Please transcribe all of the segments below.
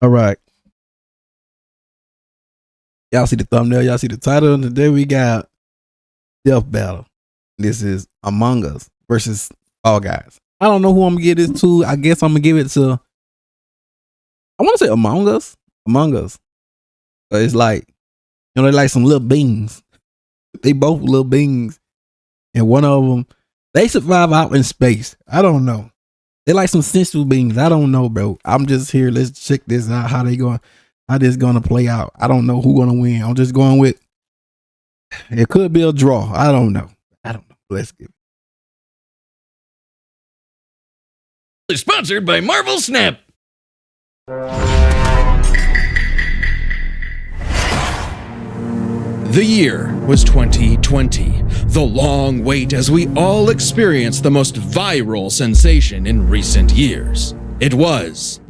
All right. Y'all see the thumbnail. Y'all see the title. And today we got Death Battle. This is Among Us versus Fall Guys. I don't know who I'm going to give this to. I guess I'm going to give it to, I want to say Among Us. Among Us. So it's like, you know, they're like some little beings. They both little beings. And one of them, they survive out in space. I don't know. They're like some sensual beings. I don't know, bro. I'm just here. Let's check this out. How this gonna play out. I don't know who's gonna win. I'm just going with, it could be a draw. I don't know. Let's get it. Sponsored by Marvel Snap. The year was 2020, the long wait as we all experienced the most viral sensation in recent years. It was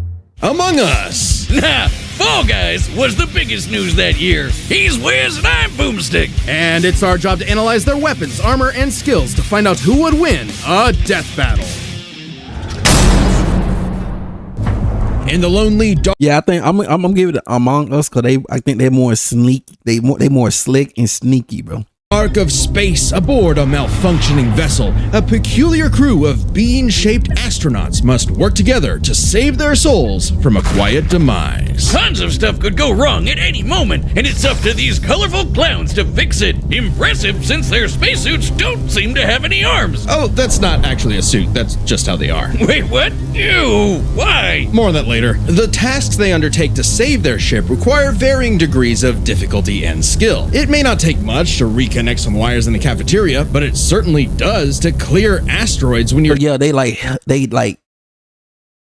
Among Us! Nah, Fall Guys was the biggest news that year. He's Wiz and I'm Boomstick. And it's our job to analyze their weapons, armor, and skills to find out who would win a death battle. In the lonely dark. Yeah, I think I'm gonna give it to Among Us because I think they're more sneaky. They more slick and sneaky, bro. Arc of space aboard a malfunctioning vessel, a peculiar crew of bean-shaped astronauts must work together to save their souls from a quiet demise. Tons of stuff could go wrong at any moment, and it's up to these colorful clowns to fix it. Impressive, since their spacesuits don't seem to have any arms. Oh, that's not actually a suit, that's just how they are. Wait, what? Ew, why? More on that later. The tasks they undertake to save their ship require varying degrees of difficulty and skill. It may not take much to reconnect some wires in the cafeteria, but it certainly does to clear asteroids when your they like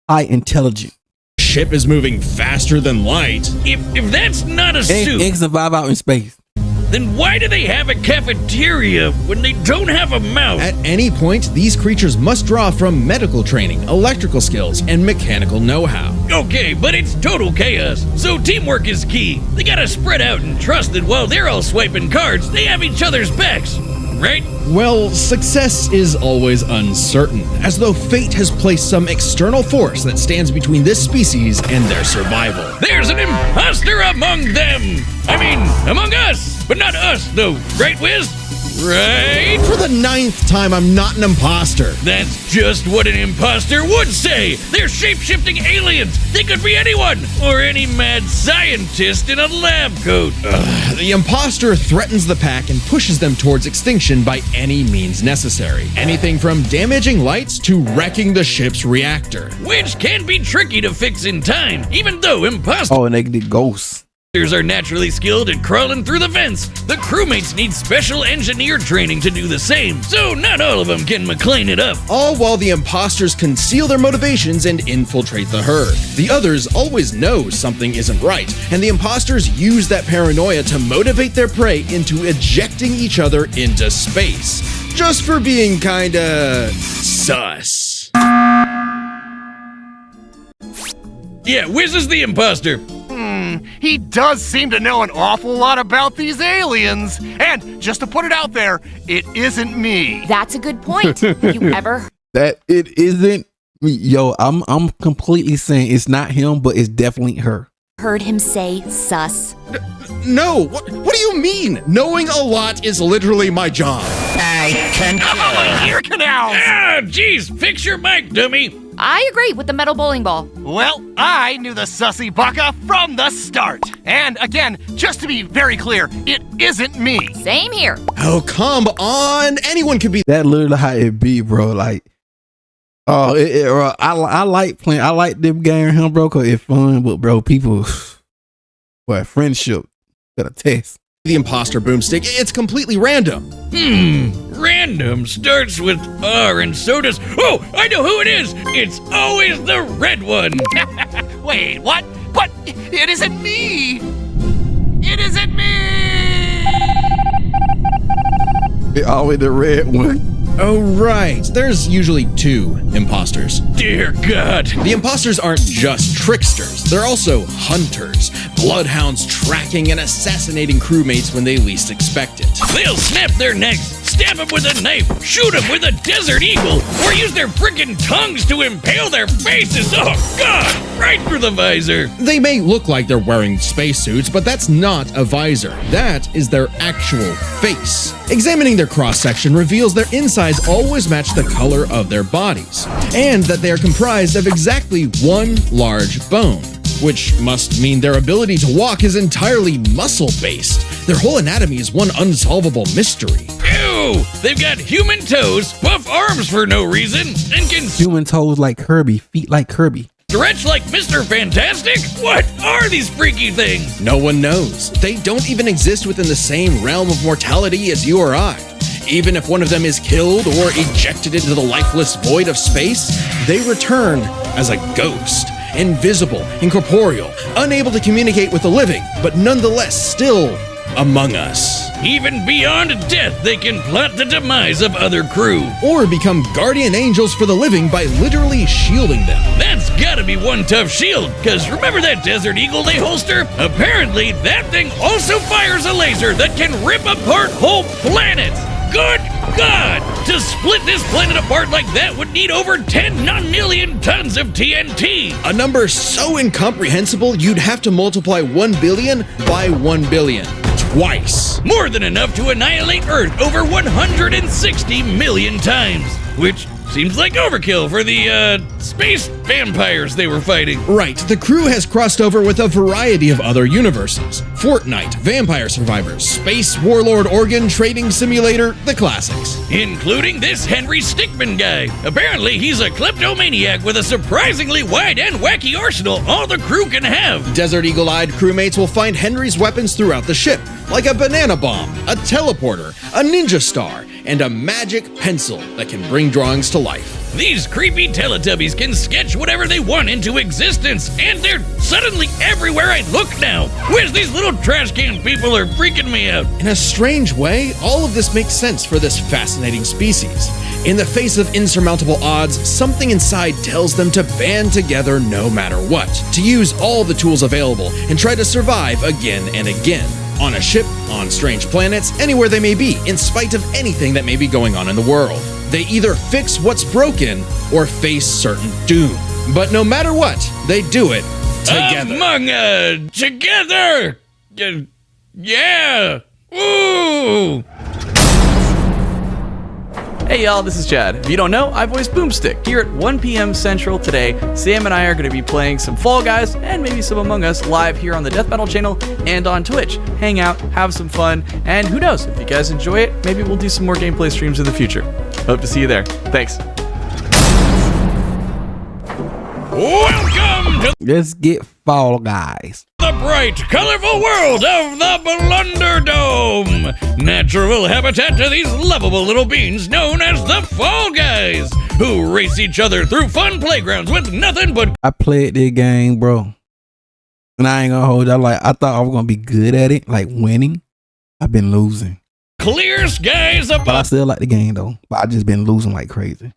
high intelligent. Ship is moving faster than light. If that's not a suit, and survive out in space, then why do they have a cafeteria when they don't have a mouth? At any point, these creatures must draw from medical training, electrical skills, and mechanical know-how. Okay, but it's total chaos, so teamwork is key. They gotta spread out and trust that while they're all swiping cards, they have each other's backs, right? Well, success is always uncertain, as though fate has placed some external force that stands between this species and their survival. There's an imposter among them! I mean, among us, but not us, though, right, Wiz? Right? For the 9th time, I'm not an imposter. That's just what an imposter would say. They're shape-shifting aliens. They could be anyone, or any mad scientist in a lab coat. The imposter threatens the pack and pushes them towards extinction by any means necessary. Anything from damaging lights to wrecking the ship's reactor. Which can be tricky to fix in time, even though imposters and they did ghosts. Are naturally skilled at crawling through the vents. The crewmates need special engineer training to do the same, so not all of them can McLean it up. All while the imposters conceal their motivations and infiltrate the herd. The others always know something isn't right, and the imposters use that paranoia to motivate their prey into ejecting each other into space, just for being kinda sus. Yeah, Wiz is the imposter. He does seem to know an awful lot about these aliens. And just to put it out there, it isn't me. That's a good point. You ever that it isn't me? Yo, I'm completely saying it's not him, but it's definitely her. Heard him say sus? No, what do you mean? Knowing a lot is literally my job. I can ear canals. Ah, jeez, fix your mic, dummy. I agree with the metal bowling ball. Well, I knew the sussy baka from the start. And again, just to be very clear, it isn't me. Same here. Oh, come on. Anyone could be. That literally how it be, bro. Like, oh, I like playing. I like them game him, bro, cause it's fun. But bro, people, boy, friendship got a test. The imposter Boomstick. It's completely random. Random starts with R and so does. Oh, I know who it is. It's always the red one. Wait, what? But it isn't me. It isn't me. It always the red one. Oh, right. There's usually 2 imposters. Dear God. The imposters aren't just tricksters. They're also hunters. Bloodhounds tracking and assassinating crewmates when they least expect it. They'll snap their necks, stab him with a knife, shoot him with a desert eagle, or use their frickin' tongues to impale their faces. Oh, God! Right through the visor. They may look like they're wearing spacesuits, but that's not a visor. That is their actual face. Examining their cross-section reveals their insides always match the color of their bodies, and that they are comprised of exactly one large bone, which must mean their ability to walk is entirely muscle-based. Their whole anatomy is one unsolvable mystery. Ew! They've got human toes, buff arms for no reason, and can Human toes like Kirby, feet like Kirby. stretch like Mr. Fantastic? What are these freaky things? No one knows. They don't even exist within the same realm of mortality as you or I. Even if one of them is killed or ejected into the lifeless void of space, they return as a ghost. Invisible, incorporeal, unable to communicate with the living, but nonetheless still among us. Even beyond death, they can plot the demise of other crew. Or become guardian angels for the living by literally shielding them. That's gotta be one tough shield, cause remember that Desert Eagle they holster? Apparently, that thing also fires a laser that can rip apart whole planets! Good God! To split this planet apart like that would need over 10 non-million tons of TNT! A number so incomprehensible you'd have to multiply 1 billion by 1 billion. Twice. More than enough to annihilate Earth over 160 million times, which seems like overkill for the, space vampires they were fighting. Right, the crew has crossed over with a variety of other universes. Fortnite, Vampire Survivors, Space Warlord Organ Trading Simulator, the classics. Including this Henry Stickmin guy. Apparently, he's a kleptomaniac with a surprisingly wide and wacky arsenal all the crew can have. Desert Eagle-eyed crewmates will find Henry's weapons throughout the ship, like a banana bomb, a teleporter, a ninja star, and a magic pencil that can bring drawings to life. These creepy Teletubbies can sketch whatever they want into existence, and they're suddenly everywhere I look now. Where's these little trash can people are freaking me out? In a strange way, all of this makes sense for this fascinating species. In the face of insurmountable odds, something inside tells them to band together no matter what, to use all the tools available and try to survive again and again. On a ship, on strange planets, anywhere they may be, in spite of anything that may be going on in the world. They either fix what's broken or face certain doom. But no matter what, they do it together. Together! Yeah! Ooh! Hey y'all, this is Chad. If you don't know, I voice Boomstick. Here at 1 p.m. Central today, Sam and I are going to be playing some Fall Guys and maybe some Among Us live here on the Death Battle channel and on Twitch. Hang out, have some fun, and who knows, if you guys enjoy it, maybe we'll do some more gameplay streams in the future. Hope to see you there. Thanks. Welcome to Let's get Fall Guys. the bright, colorful world of the Blunderdome! Natural habitat to these lovable little beings known as the Fall Guys, who race each other through fun playgrounds with nothing but I played this game, bro. And I ain't gonna hold you. I thought I was gonna be good at it, like winning. I've been losing. clear skies But I above. still like the game though. But I just been losing like crazy.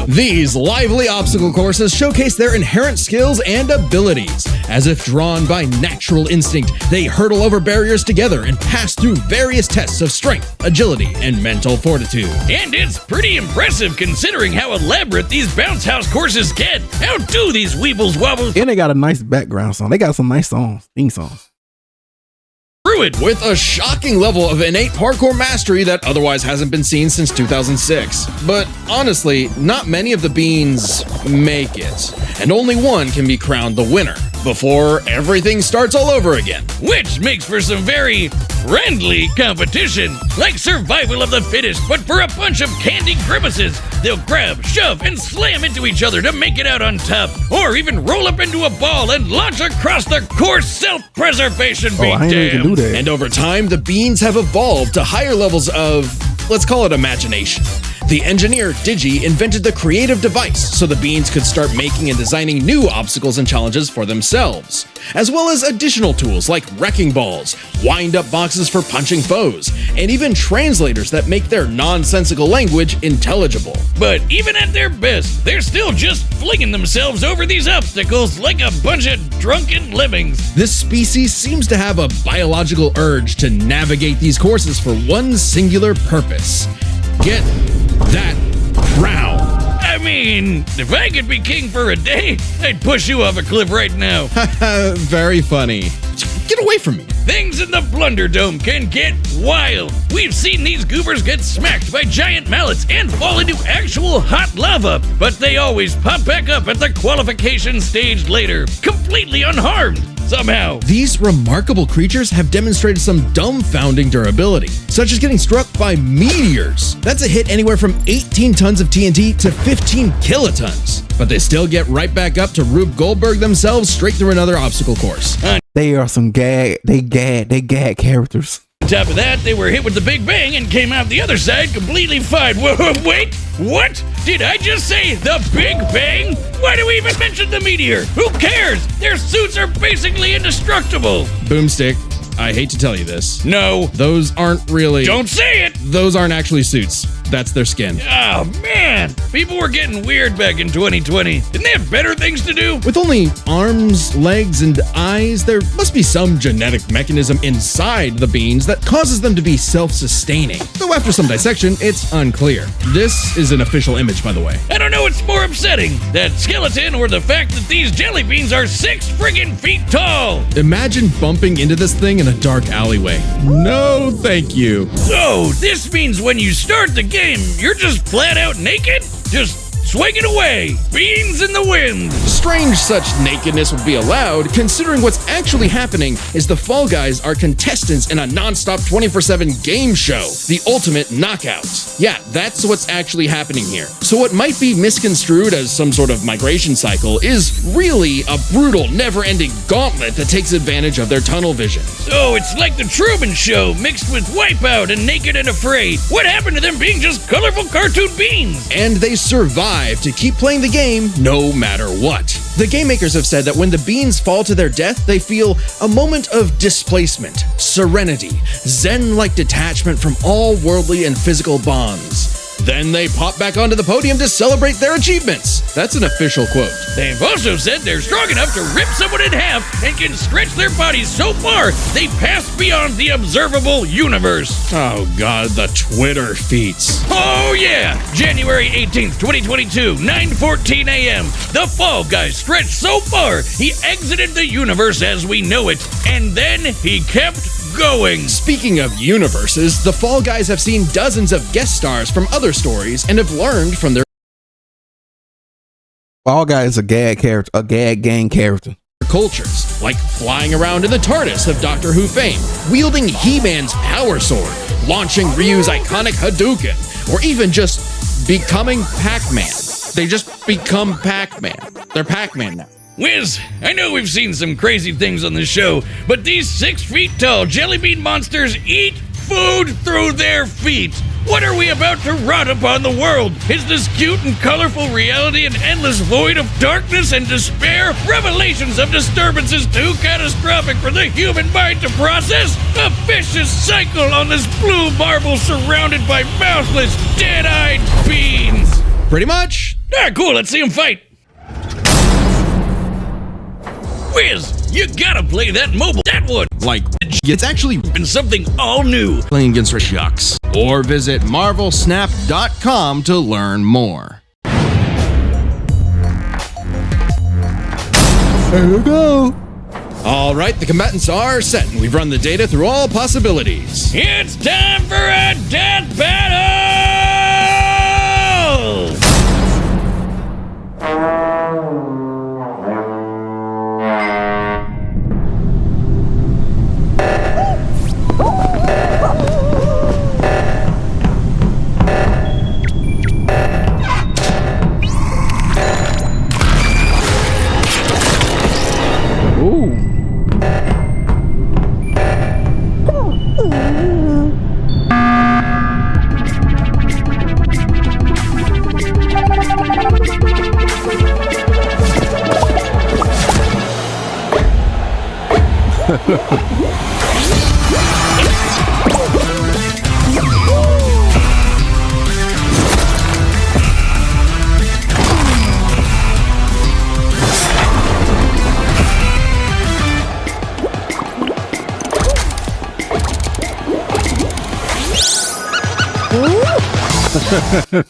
These lively obstacle courses showcase their inherent skills and abilities. As if drawn by natural instinct, they hurtle over barriers together and pass through various tests of strength, agility, and mental fortitude. And it's pretty impressive considering how elaborate these bounce house courses get. How do these weebles wobbles And they got a nice background song. They got some nice songs, theme songs. through it? With a shocking level of innate parkour mastery that otherwise hasn't been seen since 2006. But honestly, not many of the beans make it, and only one can be crowned the winner before everything starts all over again. Which makes for some very friendly competition, like survival of the fittest, but for a bunch of candy grimaces. They'll grab, shove, and slam into each other to make it out on top, or even roll up into a ball and launch across the course. Self-preservation be I ain't even damned. do that. And over time, the beans have evolved to higher levels of, let's call it imagination. The engineer, Digi, invented the creative device so the beans could start making and designing new obstacles and challenges for themselves, as well as additional tools like wrecking balls, wind-up boxes for punching foes, and even translators that make their nonsensical language intelligible. But even at their best, they're still just flinging themselves over these obstacles like a bunch of drunken lemmings. This species seems to have a biological urge to navigate these courses for one singular purpose: get that crown. I mean, if I could be king for a day, I'd push you off a cliff right now. Very funny. Get away from me. Things in the Blunder Dome can get wild. We've seen these goobers get smacked by giant mallets and fall into actual hot lava, but they always pop back up at the qualification stage later, completely unharmed. Somehow. These remarkable creatures have demonstrated some dumbfounding durability, such as getting struck by meteors. That's a hit anywhere from 18 tons of TNT to 15 kilotons. But they still get right back up to Rube Goldberg themselves straight through another obstacle course. They are some gag characters. On top of that, they were hit with the Big Bang and came out the other side completely fine. Wait, what? Did I just say the Big Bang? Why do we even mention the meteor? Who cares? Their suits are basically indestructible. Boomstick, I hate to tell you this. No. Those aren't really... Don't say it! Those aren't actually suits. That's their skin. Oh, man. People were getting weird back in 2020. Didn't they have better things to do? With only arms, legs, and eyes, there must be some genetic mechanism inside the beans that causes them to be self-sustaining. Though after some dissection, it's unclear. This is an official image, by the way. I don't know what's more upsetting, that skeleton or the fact that these jelly beans are 6 friggin' feet tall. Imagine bumping into this thing in a dark alleyway. No, thank you. So, this means when you start the game, you're just flat out naked? Just swinging away, beans in the wind. Strange such nakedness would be allowed, considering what's actually happening is the Fall Guys are contestants in a non-stop 24/7 game show, the Ultimate Knockout. Yeah, that's what's actually happening here. So what might be misconstrued as some sort of migration cycle is really a brutal, never-ending gauntlet that takes advantage of their tunnel vision. So it's like the Truman Show mixed with Wipeout and Naked and Afraid. What happened to them being just colorful cartoon beans? And they survive to keep playing the game no matter what. The game makers have said that when the beans fall to their death, they feel a moment of displacement, serenity, zen-like detachment from all worldly and physical bonds. Then they pop back onto the podium to celebrate their achievements. That's an official quote. They've also said they're strong enough to rip someone in half and can stretch their bodies so far they pass beyond the observable universe. Oh god, the Twitter feats. Oh yeah! January 18th, 2022, 9:14 a.m. The Fall Guy stretched so far, he exited the universe as we know it, and then he kept going. Speaking of universes, the Fall Guys have seen dozens of guest stars from other stories and have learned from their Fall Guy is a gag character, a gag gang character. cultures, like flying around in the TARDIS of Doctor Who fame, wielding He-Man's power sword, launching Ryu's iconic Hadouken, or even just becoming Pac-Man. They just become Pac-Man. They're Pac-Man now. Wiz, I know we've seen some crazy things on the show, but these 6 feet tall jelly bean monsters eat food through their feet. What are we about to rot upon the world? Is this cute and colorful reality an endless void of darkness and despair? Revelations of disturbances too catastrophic for the human mind to process? A vicious cycle on this blue marble surrounded by mouthless, dead-eyed beans. Pretty much. Ah, cool, let's see them fight. Wiz, you gotta play that mobile. That one. Like, it's actually Been something all new. playing against Shucks. Or visit marvelsnap.com to learn more. There we go. All right, the combatants are set, and we've run the data through all possibilities. It's time for a death battle!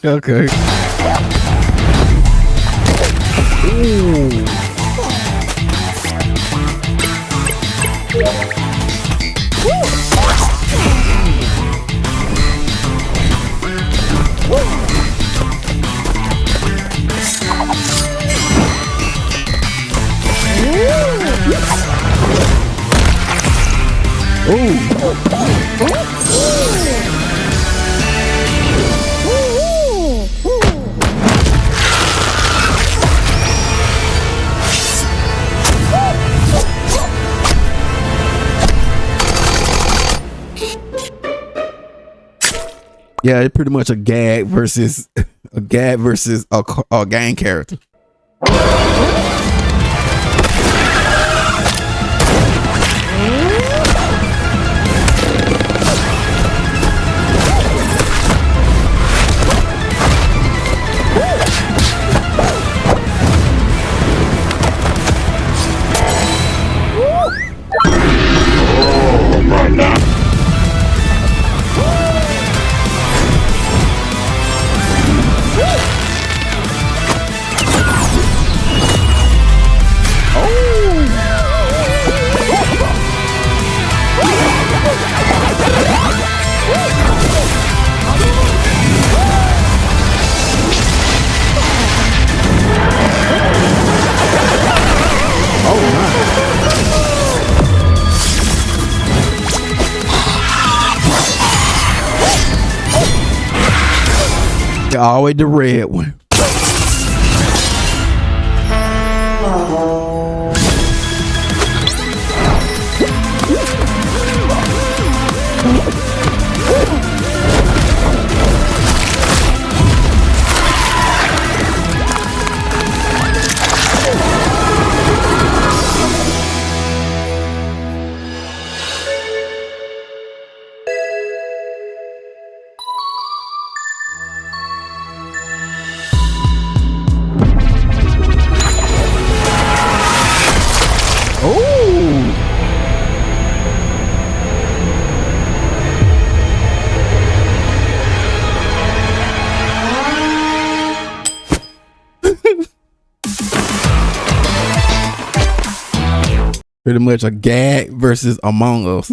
Okay. Ooh. Yeah, it's pretty much a gag versus a gang character. Always the red one. Pretty much a gag versus Among Us.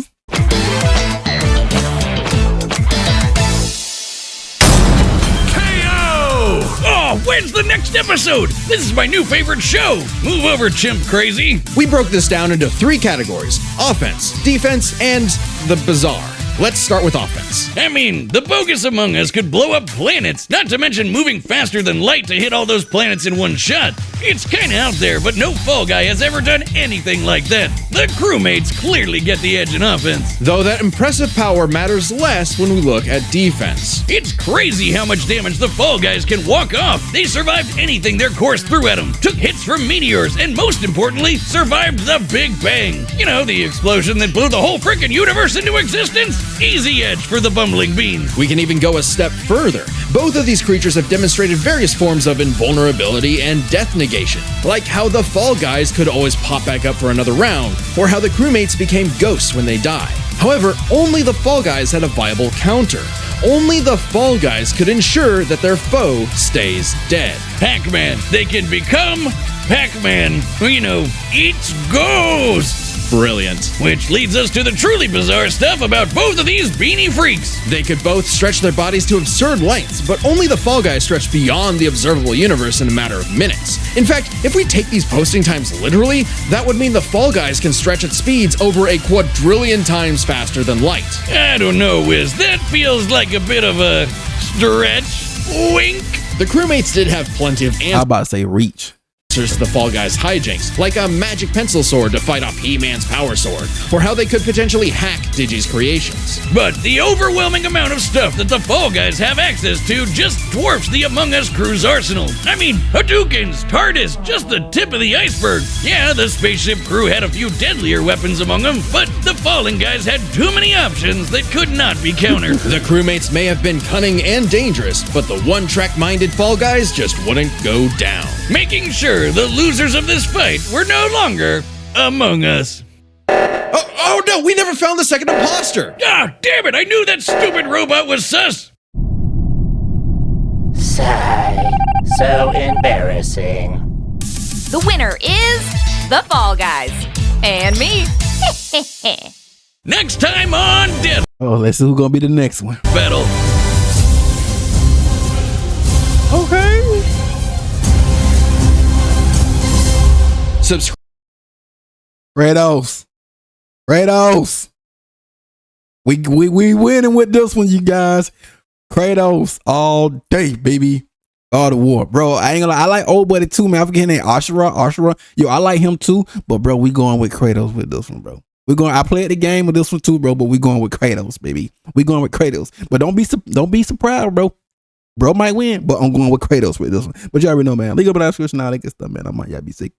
Oh, when's the next episode? This is my new favorite show. Move over, chimp crazy. We broke this down into 3 categories: offense, defense, and the bizarre. Let's start with offense. I mean, the bogus Among Us could blow up planets, not to mention moving faster than light to hit all those planets in one shot. It's kinda out there, but no Fall Guy has ever done anything like that. The crewmates clearly get the edge in offense. Though that impressive power matters less when we look at defense. It's crazy how much damage the Fall Guys can walk off. They survived anything their course threw at them, took hits from meteors, and most importantly, survived the Big Bang. You know, the explosion that blew the whole frickin' universe into existence? Easy edge for the bumbling beans. We can even go a step further. Both of these creatures have demonstrated various forms of invulnerability and death negation, like how the Fall Guys could always pop back up for another round, or how the crewmates became ghosts when they die. However, only the Fall Guys had a viable counter. Only the Fall Guys could ensure that their foe stays dead. Pac-Man, they can become Pac-Man, who, you know, eats ghosts. Brilliant. Which leads us to the truly bizarre stuff about both of these beanie freaks. They could both stretch their bodies to absurd lengths, but only the Fall Guys stretch beyond the observable universe in a matter of minutes. In fact, if we take these posting times literally, that would mean the Fall Guys can stretch at speeds over a quadrillion times faster than light. I don't know, Wiz. That feels like a bit of a stretch. Wink. The crewmates did have plenty of I answers about to say reach. to the Fall Guys' hijinks, like a magic pencil sword to fight off He-Man's power sword, or how they could potentially hack Digi's creations. But the overwhelming amount of stuff that the Fall Guys have access to just dwarfs the Among Us crew's arsenal. I mean, Hadoukens, TARDIS, just the tip of the iceberg. Yeah, the spaceship crew had a few deadlier weapons among them, but the Fallen Guys had too many options that could not be countered. The crewmates may have been cunning and dangerous, but the one-track-minded Fall Guys just wouldn't go down. Making sure the losers of this fight were no longer Among Us. Oh no, we never found the second imposter! Ah, damn it, I knew that stupid robot was sus. Sigh. So embarrassing. The winner is the Fall Guys. And me. Next time on Death Oh, let's see who's gonna be the next one. Battle. Okay. Subscribe. Kratos. We winning with this one, you guys. Kratos all day, baby. God of War, bro. I ain't gonna lie. I like old buddy too, man. I forget his name. Ashura. Yo, I like him too. But bro, we going with Kratos with this one, bro. I played the game with this one too, bro. But we going with Kratos, baby. We going with Kratos. But don't be surprised, bro. Bro might win, but I'm going with Kratos with this one. But you already know, man. Leave up an description now. That good stuff, man. I might y'all be sick.